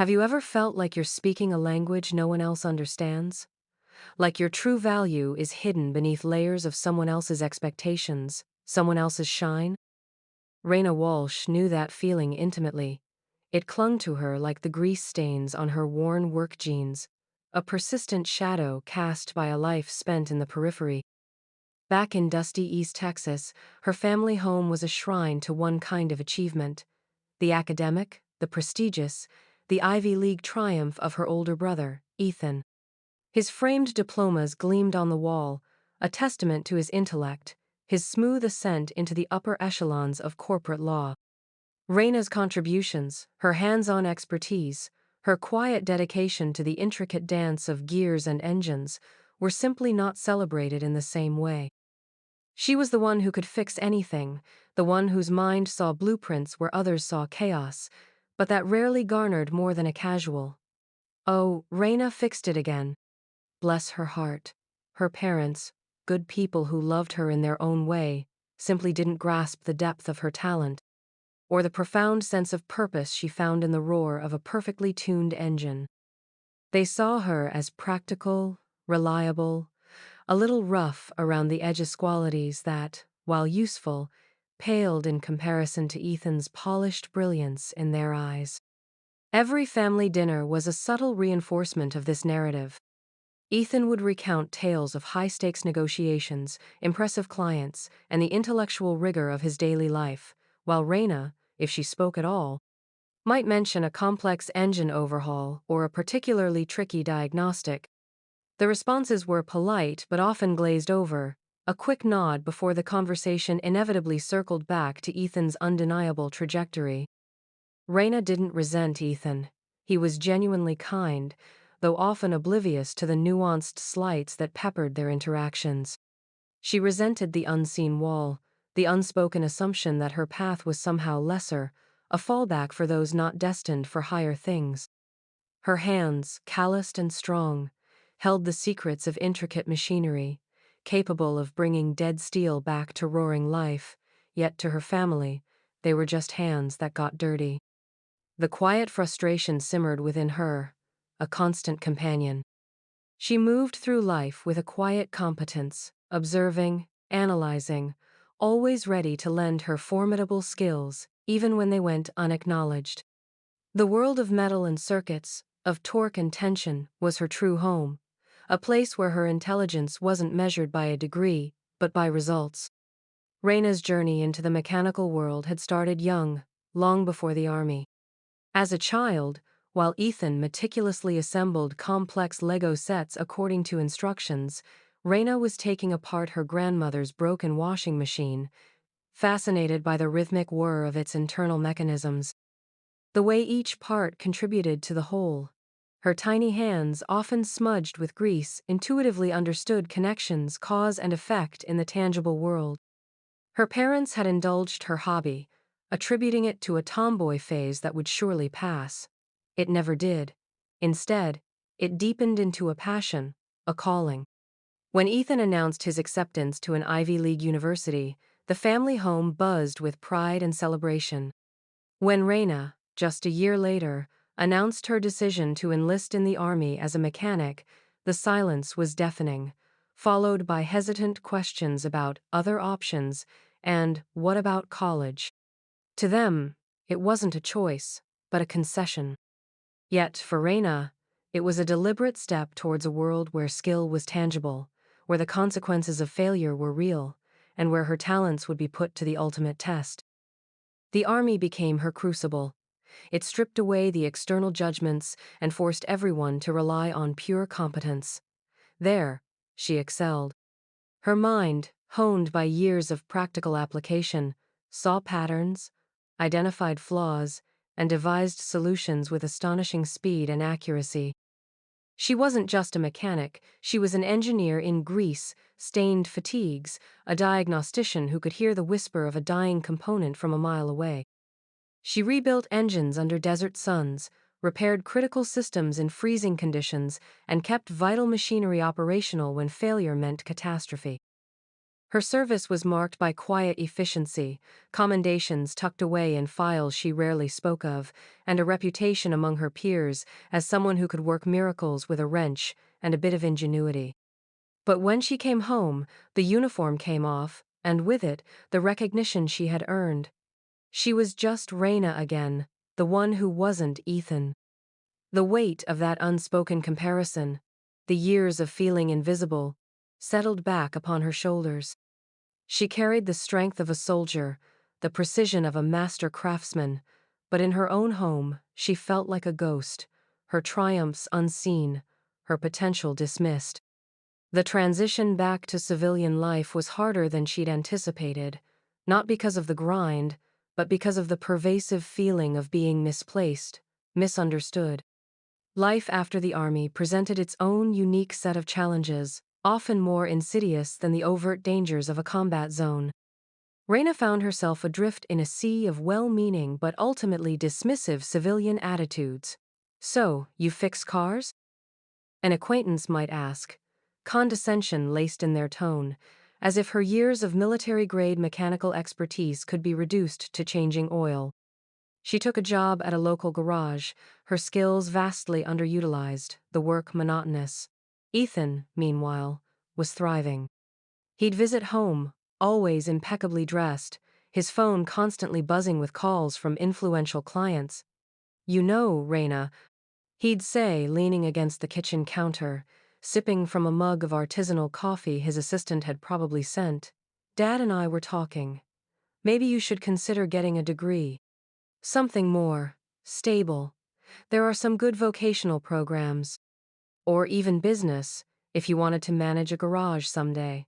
Have you ever felt like you're speaking a language no one else understands? Like your true value is hidden beneath layers of someone else's expectations, someone else's shine? Raina Walsh knew that feeling intimately. It clung to her like the grease stains on her worn work jeans, a persistent shadow cast by a life spent in the periphery. Back in dusty East Texas, her family home was a shrine to one kind of achievement: the academic, the prestigious, the Ivy League triumph of her older brother, Ethan. His framed diplomas gleamed on the wall, a testament to his intellect, his smooth ascent into the upper echelons of corporate law. Raina's contributions, her hands-on expertise, her quiet dedication to the intricate dance of gears and engines, were simply not celebrated in the same way. She was the one who could fix anything, the one whose mind saw blueprints where others saw chaos, but that rarely garnered more than a casual, "Oh, Raina fixed it again." Bless her heart. Her parents, good people who loved her in their own way, simply didn't grasp the depth of her talent, or the profound sense of purpose she found in the roar of a perfectly tuned engine. They saw her as practical, reliable, a little rough around the edges, qualities that, while useful, paled in comparison to Ethan's polished brilliance in their eyes. Every family dinner was a subtle reinforcement of this narrative. Ethan would recount tales of high-stakes negotiations, impressive clients, and the intellectual rigor of his daily life, while Raina, if she spoke at all, might mention a complex engine overhaul or a particularly tricky diagnostic. The responses were polite but often glazed over, a quick nod before the conversation inevitably circled back to Ethan's undeniable trajectory. Raina didn't resent Ethan. He was genuinely kind, though often oblivious to the nuanced slights that peppered their interactions. She resented the unseen wall, the unspoken assumption that her path was somehow lesser, a fallback for those not destined for higher things. Her hands, calloused and strong, held the secrets of intricate machinery, capable of bringing dead steel back to roaring life, yet to her family, they were just hands that got dirty. The quiet frustration simmered within her, a constant companion. She moved through life with a quiet competence, observing, analyzing, always ready to lend her formidable skills, even when they went unacknowledged. The world of metal and circuits, of torque and tension, was her true home, a place where her intelligence wasn't measured by a degree, but by results. Raina's journey into the mechanical world had started young, long before the army. As a child, while Ethan meticulously assembled complex Lego sets according to instructions, Raina was taking apart her grandmother's broken washing machine, fascinated by the rhythmic whir of its internal mechanisms. The way each part contributed to the whole. Her tiny hands, often smudged with grease, intuitively understood connections, cause and effect in the tangible world. Her parents had indulged her hobby, attributing it to a tomboy phase that would surely pass. It never did. Instead, it deepened into a passion, a calling. When Ethan announced his acceptance to an Ivy League university, the family home buzzed with pride and celebration. When Raina, just a year later, announced her decision to enlist in the army as a mechanic, the silence was deafening, followed by hesitant questions about other options and what about college. To them, it wasn't a choice, but a concession. Yet, for Raina, it was a deliberate step towards a world where skill was tangible, where the consequences of failure were real, and where her talents would be put to the ultimate test. The army became her crucible. It stripped away the external judgments and forced everyone to rely on pure competence. There, she excelled. Her mind, honed by years of practical application, saw patterns, identified flaws, and devised solutions with astonishing speed and accuracy. She wasn't just a mechanic, she was an engineer in grease-stained fatigues, a diagnostician who could hear the whisper of a dying component from a mile away. She rebuilt engines under desert suns, repaired critical systems in freezing conditions, and kept vital machinery operational when failure meant catastrophe. Her service was marked by quiet efficiency, commendations tucked away in files she rarely spoke of, and a reputation among her peers as someone who could work miracles with a wrench and a bit of ingenuity. But when she came home, the uniform came off, and with it, the recognition she had earned. She was just Raina again, the one who wasn't Ethan. The weight of that unspoken comparison, the years of feeling invisible, settled back upon her shoulders. She carried the strength of a soldier, the precision of a master craftsman, but in her own home, she felt like a ghost, her triumphs unseen, her potential dismissed. The transition back to civilian life was harder than she'd anticipated, not because of the grind, but because of the pervasive feeling of being misplaced, misunderstood. Life after the army presented its own unique set of challenges, often more insidious than the overt dangers of a combat zone. Raina found herself adrift in a sea of well-meaning but ultimately dismissive civilian attitudes. "So, you fix cars?" an acquaintance might ask, condescension laced in their tone, as if her years of military-grade mechanical expertise could be reduced to changing oil. She took a job at a local garage, her skills vastly underutilized, the work monotonous. Ethan, meanwhile, was thriving. He'd visit home, always impeccably dressed, his phone constantly buzzing with calls from influential clients. "You know, Raina," he'd say, leaning against the kitchen counter, sipping from a mug of artisanal coffee his assistant had probably sent. "Dad and I were talking. Maybe you should consider getting a degree. Something more stable. There are some good vocational programs. Or even business, if you wanted to manage a garage someday."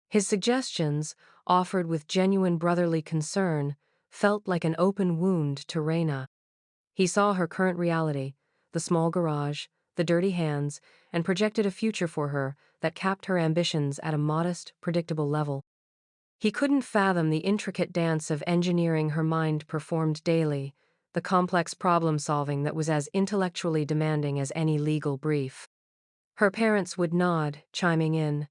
His suggestions, offered with genuine brotherly concern, felt like an open wound to Raina. He saw her current reality, the small garage, the dirty hands, and projected a future for her that capped her ambitions at a modest, predictable level. He couldn't fathom the intricate dance of engineering her mind performed daily, the complex problem-solving that was as intellectually demanding as any legal brief. Her parents would nod, chiming in.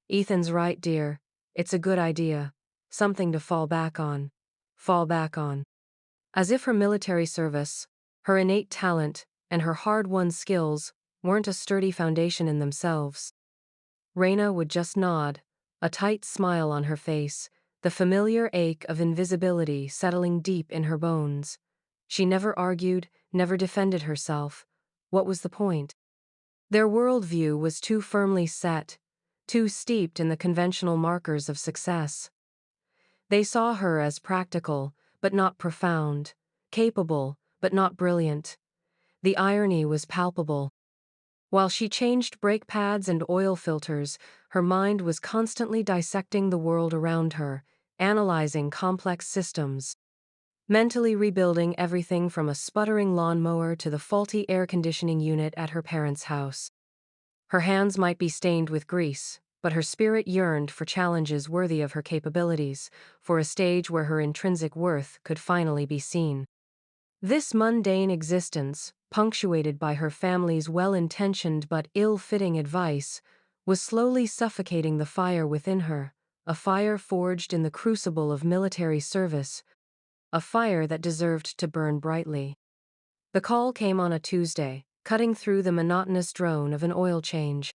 "Ethan's right, dear. It's a good idea. Something to fall back on." Fall back on. As if her military service, her innate talent, and her hard-won skills weren't a sturdy foundation in themselves. Raina would just nod, a tight smile on her face, the familiar ache of invisibility settling deep in her bones. She never argued, never defended herself. What was the point? Their worldview was too firmly set, too steeped in the conventional markers of success. They saw her as practical, but not profound, capable, but not brilliant. The irony was palpable. While she changed brake pads and oil filters, her mind was constantly dissecting the world around her, analyzing complex systems, mentally rebuilding everything from a sputtering lawnmower to the faulty air conditioning unit at her parents' house. Her hands might be stained with grease, but her spirit yearned for challenges worthy of her capabilities, for a stage where her intrinsic worth could finally be seen. This mundane existence, punctuated by her family's well-intentioned but ill-fitting advice, was slowly suffocating the fire within her, a fire forged in the crucible of military service, a fire that deserved to burn brightly. The call came on a Tuesday, cutting through the monotonous drone of an oil change.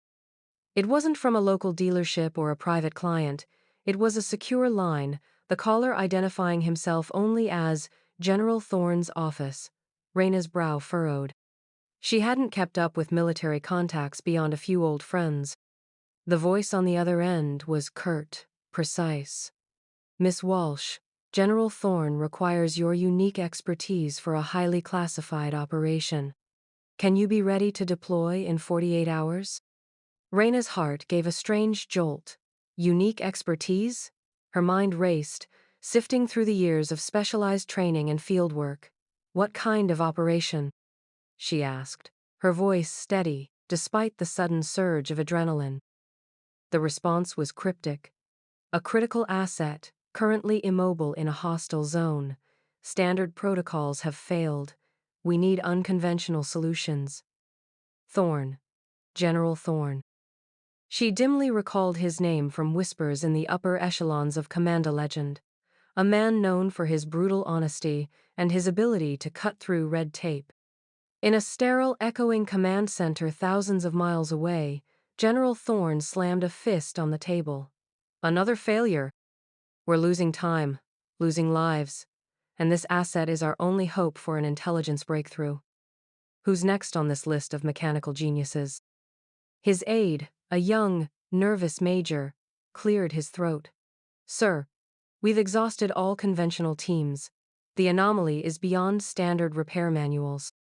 It wasn't from a local dealership or a private client. It was a secure line, the caller identifying himself only as General Thorne's office. Raina's brow furrowed. She hadn't kept up with military contacts beyond a few old friends. The voice on the other end was curt, precise. "Miss Walsh, General Thorne requires your unique expertise for a highly classified operation. Can you be ready to deploy in 48 hours?" Raina's heart gave a strange jolt. Unique expertise? Her mind raced, sifting through the years of specialized training and fieldwork. "What kind of operation?" she asked, her voice steady, despite the sudden surge of adrenaline. The response was cryptic. "A critical asset, currently immobile in a hostile zone. Standard protocols have failed. We need unconventional solutions." Thorne. General Thorne. She dimly recalled his name from whispers in the upper echelons of Commanda legend, a man known for his brutal honesty and his ability to cut through red tape. In a sterile, echoing command center thousands of miles away, General Thorne slammed a fist on the table. Another failure. We're losing time, losing lives, and this asset is our only hope for an intelligence breakthrough. Who's next on this list of mechanical geniuses? His aide, a young, nervous major, cleared his throat. Sir, we've exhausted all conventional teams. The anomaly is beyond standard repair manuals.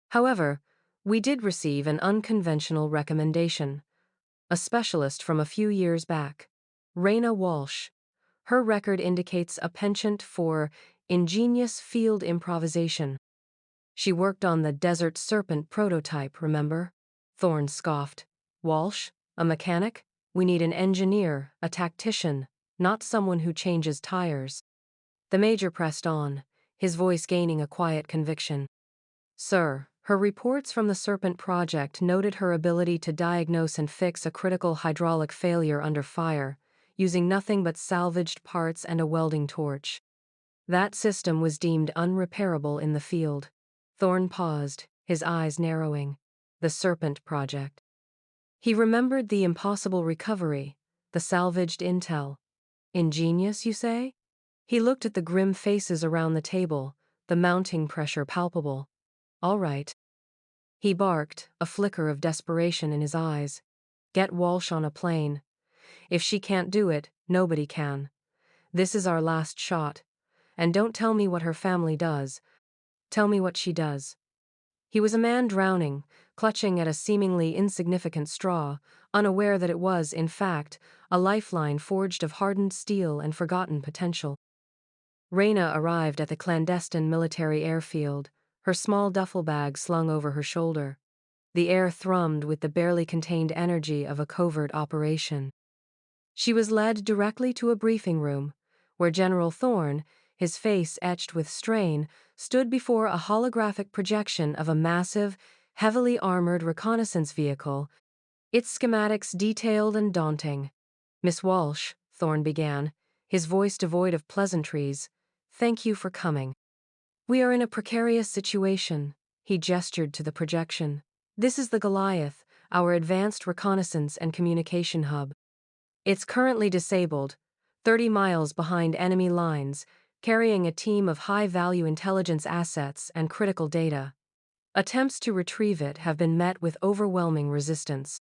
However, we did receive an unconventional recommendation. A specialist from a few years back, Raina Walsh. Her record indicates a penchant for ingenious field improvisation. She worked on the Desert Serpent prototype, remember? Thorne scoffed. Walsh? A mechanic? We need an engineer, a tactician, not someone who changes tires. The major pressed on, his voice gaining a quiet conviction. Sir, her reports from the Serpent project noted her ability to diagnose and fix a critical hydraulic failure under fire, using nothing but salvaged parts and a welding torch. That system was deemed unrepairable in the field. Thorne paused, his eyes narrowing. The Serpent project. He remembered the impossible recovery, the salvaged intel. Ingenious, you say? He looked at the grim faces around the table, the mounting pressure palpable. All right. He barked, a flicker of desperation in his eyes. Get Walsh on a plane. If she can't do it, nobody can. This is our last shot. And don't tell me what her family does. Tell me what she does. He was a man drowning, clutching at a seemingly insignificant straw, unaware that it was, in fact, a lifeline forged of hardened steel and forgotten potential. Raina arrived at the clandestine military airfield, her small duffel bag slung over her shoulder. The air thrummed with the barely contained energy of a covert operation. She was led directly to a briefing room, where General Thorne, his face etched with strain, stood before a holographic projection of a massive, heavily armored reconnaissance vehicle, its schematics detailed and daunting. Miss Walsh, Thorne began, his voice devoid of pleasantries, thank you for coming. We are in a precarious situation, he gestured to the projection. This is the Goliath, our advanced reconnaissance and communication hub. It's currently disabled, 30 miles behind enemy lines, carrying a team of high-value intelligence assets and critical data. Attempts to retrieve it have been met with overwhelming resistance.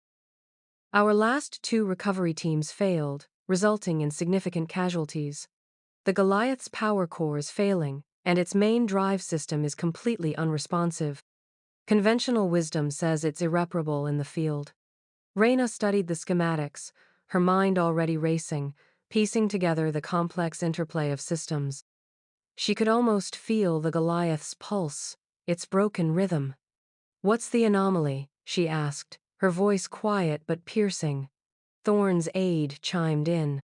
Our last 2 recovery teams failed, resulting in significant casualties. The Goliath's power core is failing, and its main drive system is completely unresponsive. Conventional wisdom says it's irreparable in the field. Raina studied the schematics, her mind already racing, piecing together the complex interplay of systems. She could almost feel the Goliath's pulse, its broken rhythm. What's the anomaly? She asked, her voice quiet but piercing. Thorne's aide chimed in.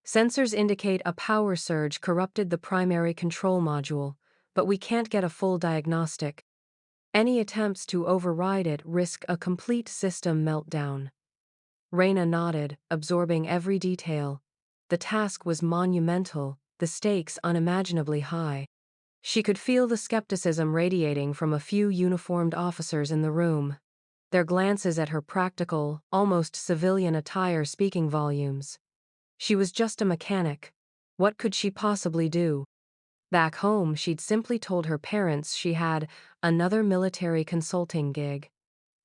Sensors indicate a power surge corrupted the primary control module, but we can't get a full diagnostic. Any attempts to override it risk a complete system meltdown. Raina nodded, absorbing every detail. The task was monumental, the stakes unimaginably high. She could feel the skepticism radiating from a few uniformed officers in the room, their glances at her practical, almost civilian attire speaking volumes. She was just a mechanic. What could she possibly do? Back home, she'd simply told her parents she had another military consulting gig.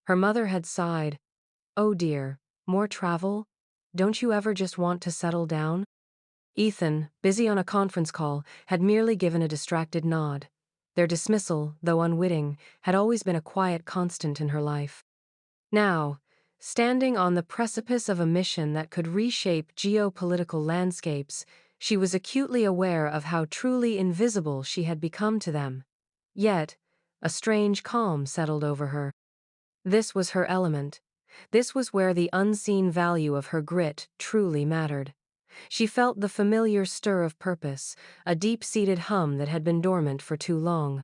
Her mother had sighed. Oh dear, more travel? Don't you ever just want to settle down? Ethan, busy on a conference call, had merely given a distracted nod. Their dismissal, though unwitting, had always been a quiet constant in her life. Now, standing on the precipice of a mission that could reshape geopolitical landscapes, she was acutely aware of how truly invisible she had become to them. Yet, a strange calm settled over her. This was her element. This was where the unseen value of her grit truly mattered. She felt the familiar stir of purpose, a deep-seated hum that had been dormant for too long.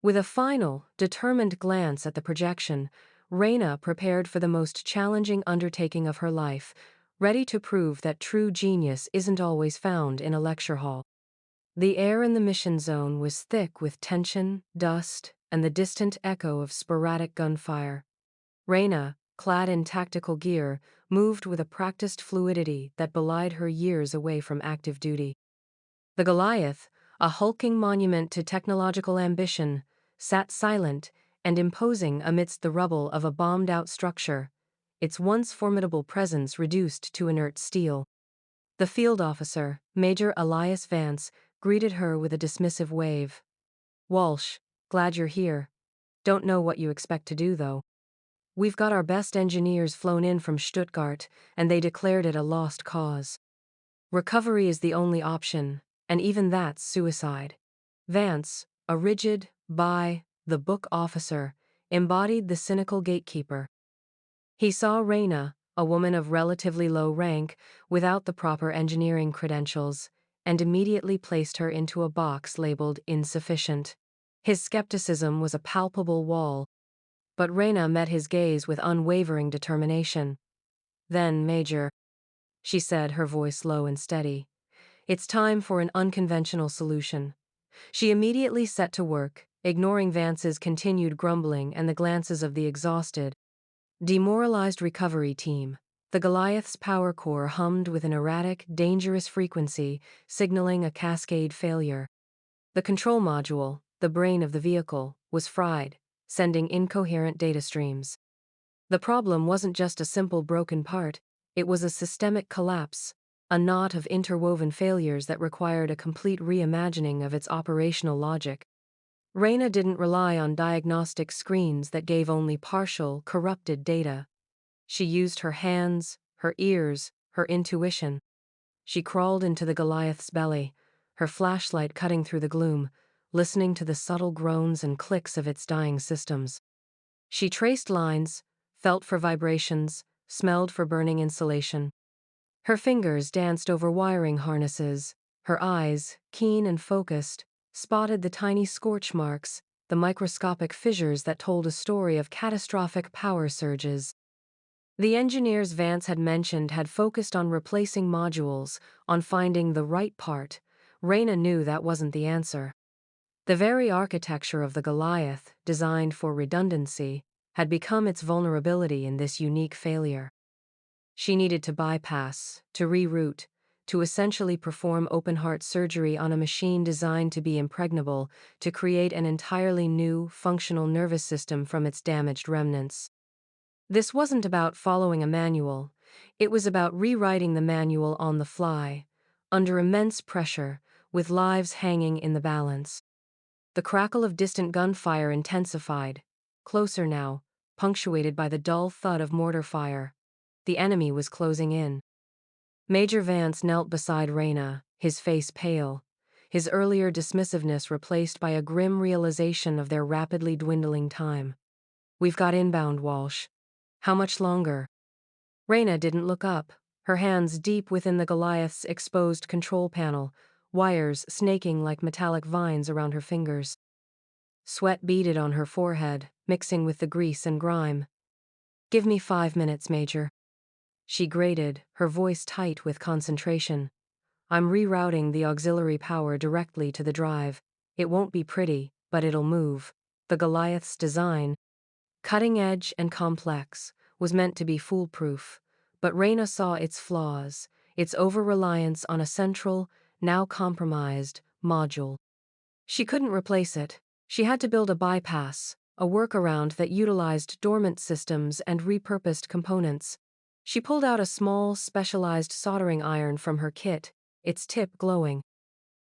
With a final, determined glance at the projection, Reyna prepared for the most challenging undertaking of her life, ready to prove that true genius isn't always found in a lecture hall. The air in the mission zone was thick with tension, dust, and the distant echo of sporadic gunfire. Reyna, clad in tactical gear, moved with a practiced fluidity that belied her years away from active duty. The Goliath, a hulking monument to technological ambition, sat silent and imposing amidst the rubble of a bombed-out structure, its once formidable presence reduced to inert steel. The field officer, Major Elias Vance, greeted her with a dismissive wave. "Walsh, glad you're here. Don't know what you expect to do, though. We've got our best engineers flown in from Stuttgart, and they declared it a lost cause. Recovery is the only option, and even that's suicide." Vance, a rigid, by-the-book officer, embodied the cynical gatekeeper. He saw Reyna, a woman of relatively low rank, without the proper engineering credentials, and immediately placed her into a box labeled insufficient. His skepticism was a palpable wall, but Reyna met his gaze with unwavering determination. "Then, Major," she said, her voice low and steady, "it's time for an unconventional solution." She immediately set to work, ignoring Vance's continued grumbling and the glances of the exhausted, demoralized recovery team. The Goliath's power core hummed with an erratic, dangerous frequency, signaling a cascade failure. The control module, the brain of the vehicle, was fried, sending incoherent data streams. The problem wasn't just a simple broken part, it was a systemic collapse, a knot of interwoven failures that required a complete reimagining of its operational logic. Reyna didn't rely on diagnostic screens that gave only partial, corrupted data. She used her hands, her ears, her intuition. She crawled into the Goliath's belly, her flashlight cutting through the gloom, listening to the subtle groans and clicks of its dying systems. She traced lines, felt for vibrations, smelled for burning insulation. Her fingers danced over wiring harnesses, her eyes, keen and focused, spotted the tiny scorch marks, the microscopic fissures that told a story of catastrophic power surges. The engineers Vance had mentioned had focused on replacing modules, on finding the right part. Reyna knew that wasn't the answer. The very architecture of the Goliath, designed for redundancy, had become its vulnerability in this unique failure. She needed to bypass, to reroute, to essentially perform open-heart surgery on a machine designed to be impregnable, to create an entirely new, functional nervous system from its damaged remnants. This wasn't about following a manual. It was about rewriting the manual on the fly, under immense pressure, with lives hanging in the balance. The crackle of distant gunfire intensified, closer now, punctuated by the dull thud of mortar fire. The enemy was closing in. Major Vance knelt beside Reyna, his face pale, his earlier dismissiveness replaced by a grim realization of their rapidly dwindling time. "We've got inbound, Walsh. How much longer?" Reyna didn't look up, her hands deep within the Goliath's exposed control panel, wires snaking like metallic vines around her fingers. Sweat beaded on her forehead, mixing with the grease and grime. "Give me 5 minutes, Major," she grated, her voice tight with concentration. "I'm rerouting the auxiliary power directly to the drive. It won't be pretty, but it'll move." The Goliath's design, cutting edge and complex, was meant to be foolproof, but Reyna saw its flaws, its over-reliance on a central, now compromised, module. She couldn't replace it. She had to build a bypass, a workaround that utilized dormant systems and repurposed components. She pulled out a small, specialized soldering iron from her kit, its tip glowing.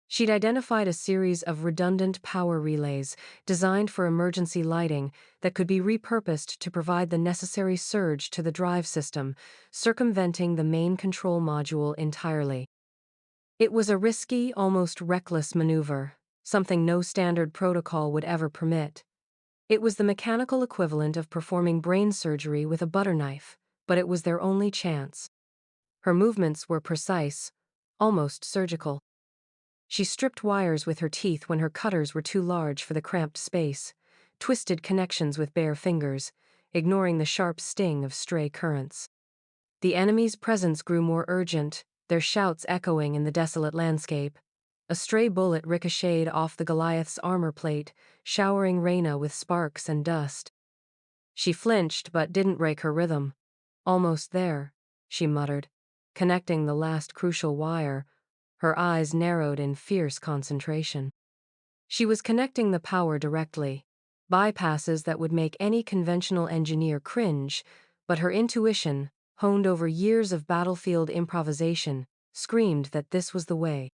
She'd identified a series of redundant power relays designed for emergency lighting that could be repurposed to provide the necessary surge to the drive system, circumventing the main control module entirely. It was a risky, almost reckless maneuver, something no standard protocol would ever permit. It was the mechanical equivalent of performing brain surgery with a butter knife, but it was their only chance. Her movements were precise, almost surgical. She stripped wires with her teeth when her cutters were too large for the cramped space, twisted connections with bare fingers, ignoring the sharp sting of stray currents. The enemy's presence grew more urgent, their shouts echoing in the desolate landscape. A stray bullet ricocheted off the Goliath's armor plate, showering Reyna with sparks and dust. She flinched but didn't break her rhythm. "Almost there," she muttered, connecting the last crucial wire, her eyes narrowed in fierce concentration. She was connecting the power directly, bypasses that would make any conventional engineer cringe, but her intuition, honed over years of battlefield improvisation, screamed that this was the way.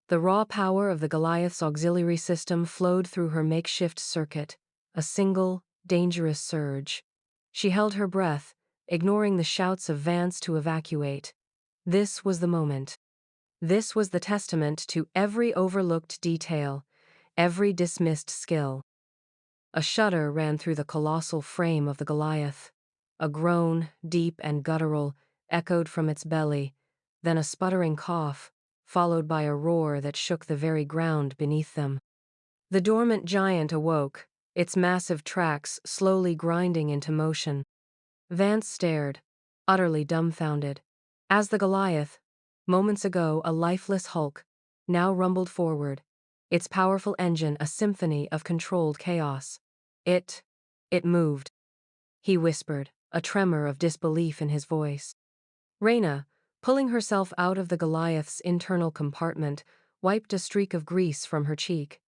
The raw power of the Goliath's auxiliary system flowed through her makeshift circuit, a single, dangerous surge. She held her breath, ignoring the shouts of Vance to evacuate. This was the moment. This was the testament to every overlooked detail, every dismissed skill. A shudder ran through the colossal frame of the Goliath. A groan, deep and guttural, echoed from its belly, then a sputtering cough, followed by a roar that shook the very ground beneath them. The dormant giant awoke, its massive tracks slowly grinding into motion. Vance stared, utterly dumbfounded, as the Goliath, moments ago a lifeless hulk, now rumbled forward, its powerful engine a symphony of controlled chaos. It moved, he whispered, a tremor of disbelief in his voice. Reyna, pulling herself out of the Goliath's internal compartment, wiped a streak of grease from her cheek.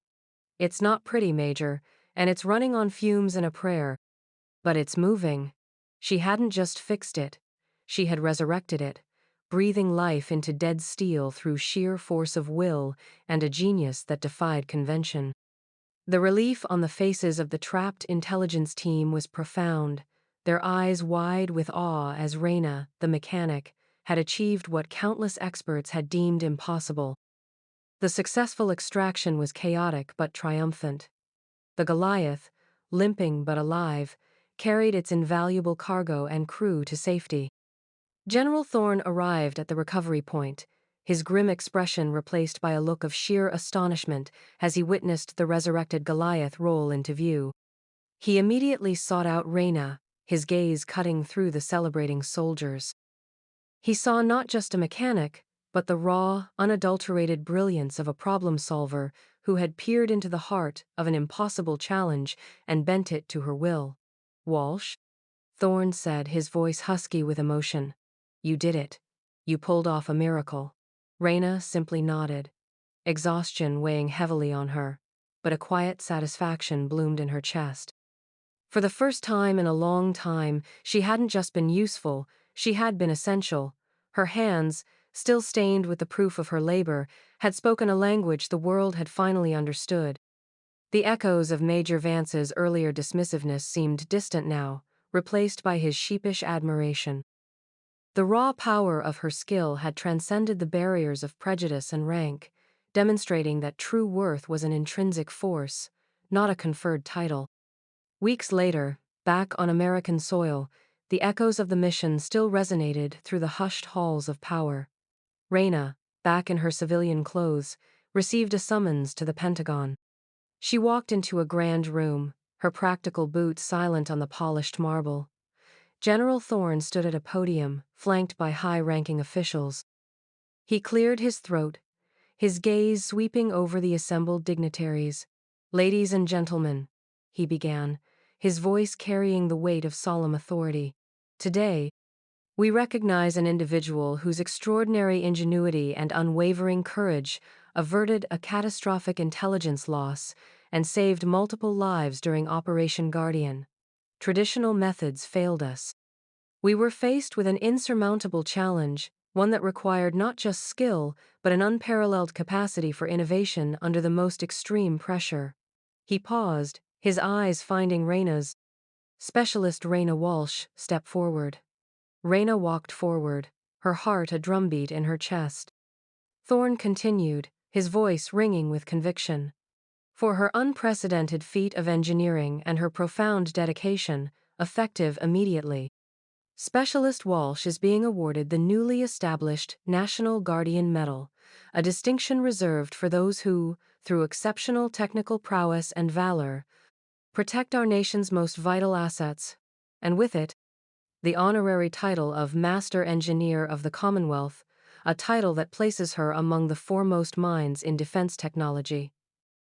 "It's not pretty, Major, and it's running on fumes and a prayer. But it's moving." She hadn't just fixed it. She had resurrected it, breathing life into dead steel through sheer force of will and a genius that defied convention. The relief on the faces of the trapped intelligence team was profound, their eyes wide with awe as Reyna, the mechanic, had achieved what countless experts had deemed impossible. The successful extraction was chaotic but triumphant. The Goliath, limping but alive, carried its invaluable cargo and crew to safety. General Thorne arrived at the recovery point, his grim expression replaced by a look of sheer astonishment as he witnessed the resurrected Goliath roll into view. He immediately sought out Reyna, his gaze cutting through the celebrating soldiers. He saw not just a mechanic, but the raw, unadulterated brilliance of a problem solver who had peered into the heart of an impossible challenge and bent it to her will. "Walsh?" Thorne said, his voice husky with emotion. "You did it. You pulled off a miracle." Reyna simply nodded, exhaustion weighing heavily on her, but a quiet satisfaction bloomed in her chest. For the first time in a long time, she hadn't just been useful, she had been essential. Her hands, still stained with the proof of her labor, had spoken a language the world had finally understood. The echoes of Major Vance's earlier dismissiveness seemed distant now, replaced by his sheepish admiration. The raw power of her skill had transcended the barriers of prejudice and rank, demonstrating that true worth was an intrinsic force, not a conferred title. Weeks later, back on American soil, the echoes of the mission still resonated through the hushed halls of power. Reyna, back in her civilian clothes, received a summons to the Pentagon. She walked into a grand room, her practical boots silent on the polished marble. General Thorne stood at a podium, flanked by high-ranking officials. He cleared his throat, his gaze sweeping over the assembled dignitaries. "Ladies and gentlemen," he began, his voice carrying the weight of solemn authority. "Today, we recognize an individual whose extraordinary ingenuity and unwavering courage averted a catastrophic intelligence loss and saved multiple lives during Operation Guardian. Traditional methods failed us. We were faced with an insurmountable challenge, one that required not just skill, but an unparalleled capacity for innovation under the most extreme pressure." He paused, his eyes finding Reyna's. Specialist Reyna Walsh stepped forward. Reyna walked forward, her heart a drumbeat in her chest. Thorne continued, his voice ringing with conviction. "For her unprecedented feat of engineering and her profound dedication, effective immediately, Specialist Walsh is being awarded the newly established National Guardian Medal, a distinction reserved for those who, through exceptional technical prowess and valor, protect our nation's most vital assets." and with it, the honorary title of Master Engineer of the Commonwealth, a title that places her among the foremost minds in defense technology.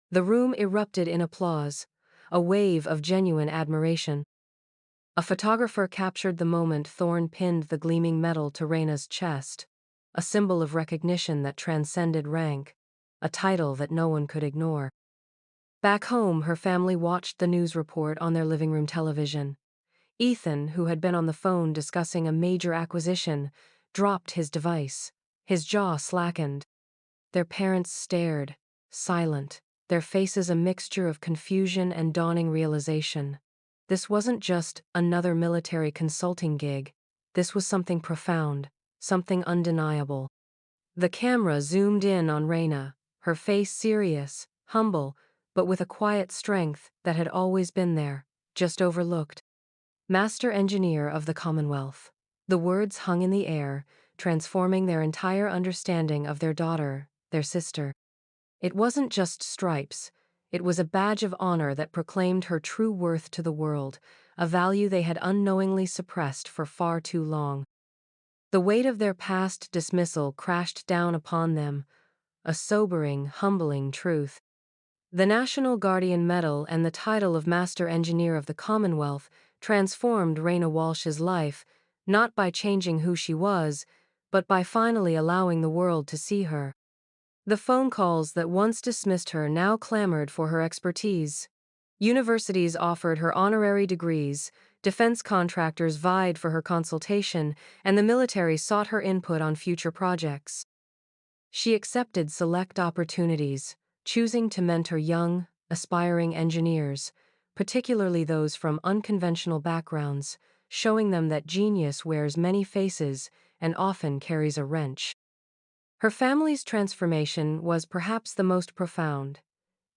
The room erupted in applause, a wave of genuine admiration. A photographer captured the moment Thorne pinned the gleaming medal to Reyna's chest, a symbol of recognition that transcended rank, a title that no one could ignore. Back home, her family watched the news report on their living room television. Ethan, who had been on the phone discussing a major acquisition, dropped his device. His jaw slackened. Their parents stared, silent, their faces a mixture of confusion and dawning realization. This wasn't just another military consulting gig. This was something profound, something undeniable. The camera zoomed in on Reyna, her face serious, humble, but with a quiet strength that had always been there, just overlooked. Master Engineer of the Commonwealth. The words hung in the air, transforming their entire understanding of their daughter, their sister. It wasn't just stripes. It was a badge of honor that proclaimed her true worth to the world, a value they had unknowingly suppressed for far too long. The weight of their past dismissal crashed down upon them, a sobering, humbling truth. The National Guardian Medal and the title of Master Engineer of the Commonwealth transformed Reyna Walsh's life, not by changing who she was, but by finally allowing the world to see her. The phone calls that once dismissed her now clamored for her expertise. Universities offered her honorary degrees, defense contractors vied for her consultation, and the military sought her input on future projects. She accepted select opportunities, choosing to mentor young, aspiring engineers, particularly those from unconventional backgrounds, showing them that genius wears many faces and often carries a wrench. Her family's transformation was perhaps the most profound.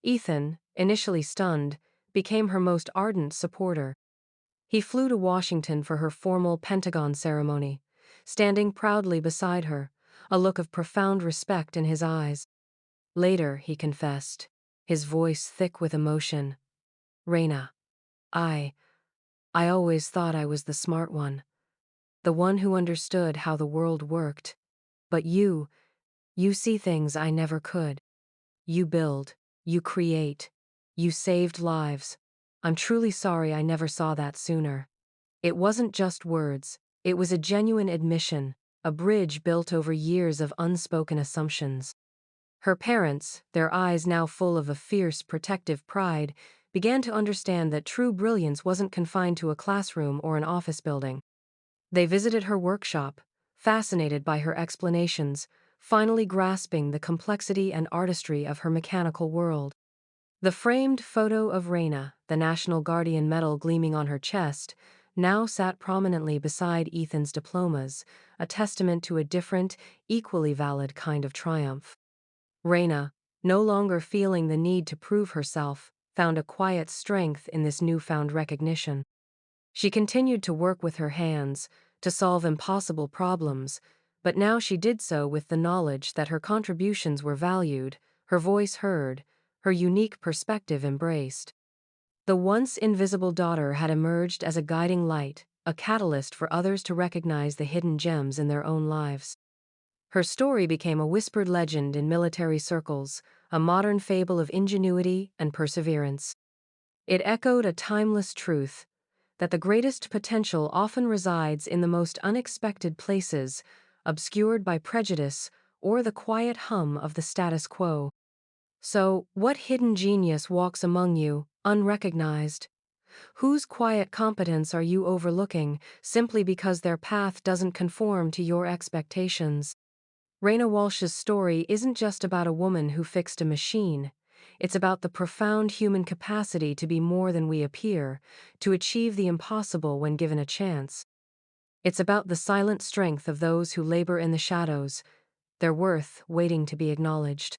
Ethan, initially stunned, became her most ardent supporter. He flew to Washington for her formal Pentagon ceremony, standing proudly beside her, a look of profound respect in his eyes. Later, he confessed, his voice thick with emotion, "Reyna, I always thought I was the smart one, the one who understood how the world worked. But you see things I never could. You build, you create, you saved lives. I'm truly sorry I never saw that sooner." It wasn't just words, it was a genuine admission, a bridge built over years of unspoken assumptions. Her parents, their eyes now full of a fierce, protective pride, began to understand that true brilliance wasn't confined to a classroom or an office building. They visited her workshop, fascinated by her explanations, finally grasping the complexity and artistry of her mechanical world. The framed photo of Reyna, the National Guardian Medal gleaming on her chest, now sat prominently beside Ethan's diplomas, a testament to a different, equally valid kind of triumph. Reyna, no longer feeling the need to prove herself, found a quiet strength in this newfound recognition. She continued to work with her hands, to solve impossible problems, but now she did so with the knowledge that her contributions were valued, her voice heard, her unique perspective embraced. The once invisible daughter had emerged as a guiding light, a catalyst for others to recognize the hidden gems in their own lives. Her story became a whispered legend in military circles, a modern fable of ingenuity and perseverance. It echoed a timeless truth that the greatest potential often resides in the most unexpected places, obscured by prejudice or the quiet hum of the status quo. So, what hidden genius walks among you, unrecognized? Whose quiet competence are you overlooking simply because their path doesn't conform to your expectations? Reyna Walsh's story isn't just about a woman who fixed a machine. It's about the profound human capacity to be more than we appear, to achieve the impossible when given a chance. It's about the silent strength of those who labor in the shadows, their worth waiting to be acknowledged.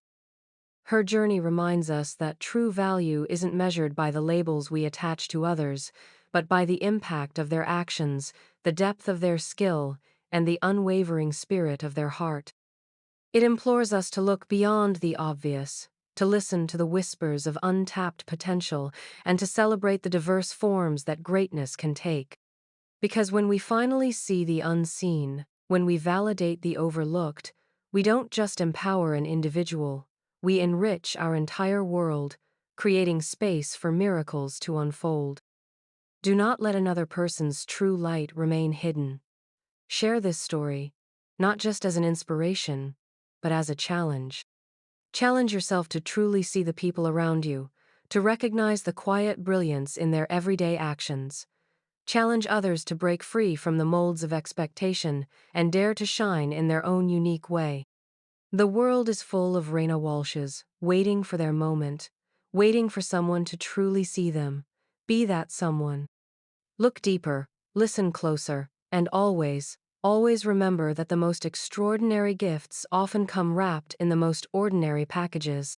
Her journey reminds us that true value isn't measured by the labels we attach to others, but by the impact of their actions, the depth of their skill, and the unwavering spirit of their heart. It implores us to look beyond the obvious, to listen to the whispers of untapped potential, and to celebrate the diverse forms that greatness can take. Because when we finally see the unseen, when we validate the overlooked, we don't just empower an individual, we enrich our entire world, creating space for miracles to unfold. Do not let another person's true light remain hidden. Share this story, not just as an inspiration, but as a challenge. Challenge yourself to truly see the people around you, to recognize the quiet brilliance in their everyday actions. Challenge others to break free from the molds of expectation and dare to shine in their own unique way. The world is full of Raina Walshes, waiting for their moment, waiting for someone to truly see them. Be that someone. Look deeper, listen closer, and always remember that the most extraordinary gifts often come wrapped in the most ordinary packages.